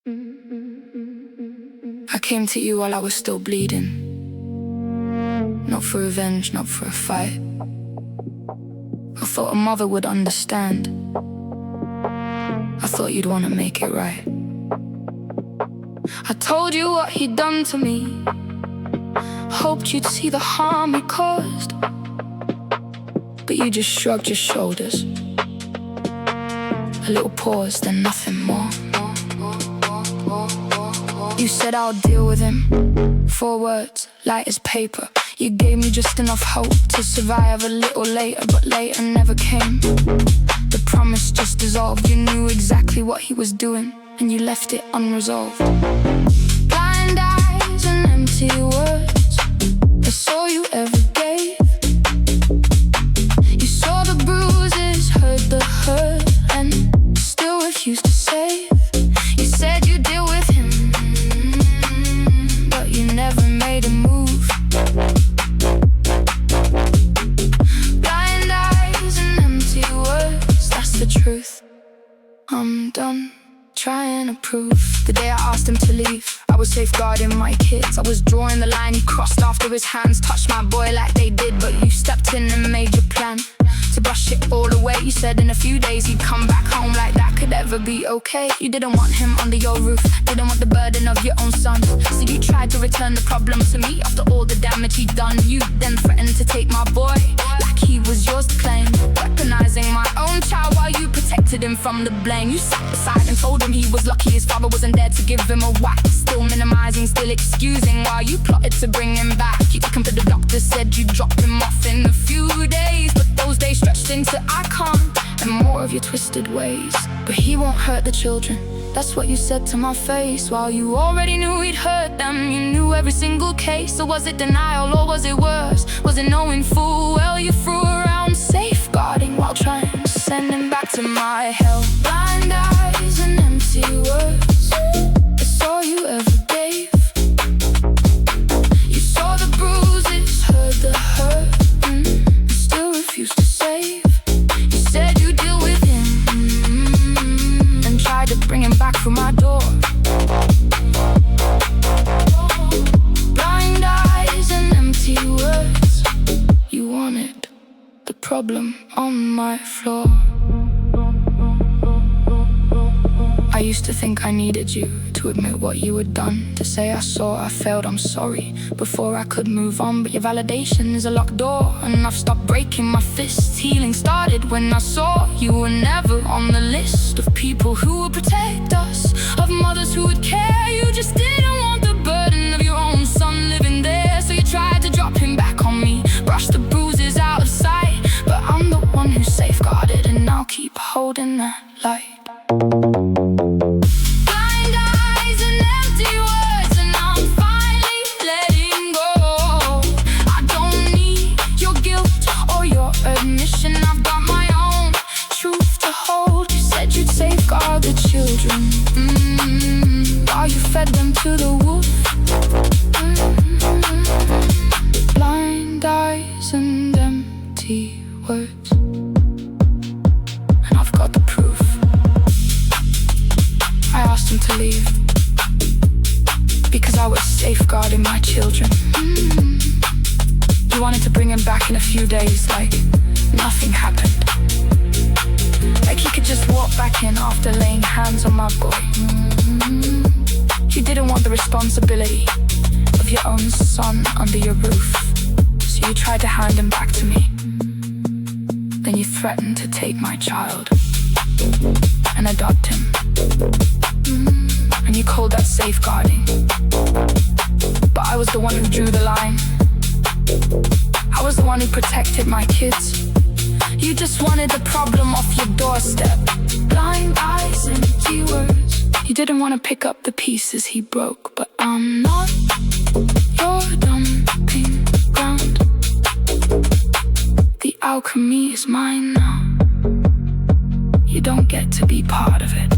I came to you while I was still bleeding. Not for revenge, not for a fight. I thought a mother would understand. I thought you'd want to make it right. I told you what he'd done to me. Hoped you'd see the harm he caused, but you just shrugged your shoulders. A little pause, then nothing more. You said I'll deal with him. 4 words, light as paper. You gave me just enough hope to survive a little later, but later never came. The promise just dissolved. You knew exactly what he was doing, and you left it unresolved. Blind eyes and empty words, that's all you ever gave. You saw the bruises, heard the hurt, and still refused to save. You said you'd deal with him, but you never made a move. Blind eyes and empty words, that's the truth. I'm done trying to prove. The day I asked him to leave, I was safeguarding my kids. I was drawing the line he crossed after his hands touched my boy like they did. But you stepped in and made your plan to brush it all away. You said in a few days he'd come back home, like that could ever be okay. You didn't want him under your roof, didn't want the burden of your own son. So you tried to return the problem to me after all the damage he'd done. You then threatened to take my boy, like he was yours to claim. Weaponizing my own child while you protected him from the blame. You sat beside and told him he was lucky his father wasn't there to give him a whack. Still minimizing, still excusing while you plotted to bring him back. You took him to the doctor, said you'd drop him off in a few days, but those days stretched into I can't, and more of your twisted ways. But he won't hurt the children, that's what you said to my face. While you already knew he'd hurt them, you knew every single case. So was it denial or was it worse? Was it knowing full well you threw around safeguarding while trying to send him back to my hell? Blind eyes and empty words, that's all you ever gave. You saw the bruises, heard the hurt, and still refused to save. You said you'd deal with him, and tried to bring him back through my door. Blind eyes and empty words, you wanted the problem on my floor. I used to think I needed you to admit what you had done, to say I saw, I failed, I'm sorry, before I could move on. But your validation is a locked door, and I've stopped breaking my fists. Healing started when I saw you were never on the list of people who would protect us, of mothers who would care. You just didn't want the burden of your own son living there, so you tried to drop him back on me, brush the bruises out of sight. But I'm the one who safeguarded, and I'll keep holding that light. Blind eyes and empty words, and I'm finally letting go. I don't need your guilt or your admission. I've got my own truth to hold. You said you'd safeguard the children, while you fed them to the wolf. Blind eyes and empty words, and I've got the proof. I asked him to leave because I was safeguarding my children. You wanted to bring him back in a few days, like nothing happened, like he could just walk back in after laying hands on my boy. You didn't want the responsibility of your own son under your roof, so you tried to hand him back to me. Then you threatened to take my child and adopt him, and you called that safeguarding. But I was the one who drew the line. I was the one who protected my kids. You just wanted the problem off your doorstep. Blind eyes and empty words, you didn't want to pick up the pieces he broke. But I'm not your dumping ground. The alchemy is mine now. You don't get to be part of it.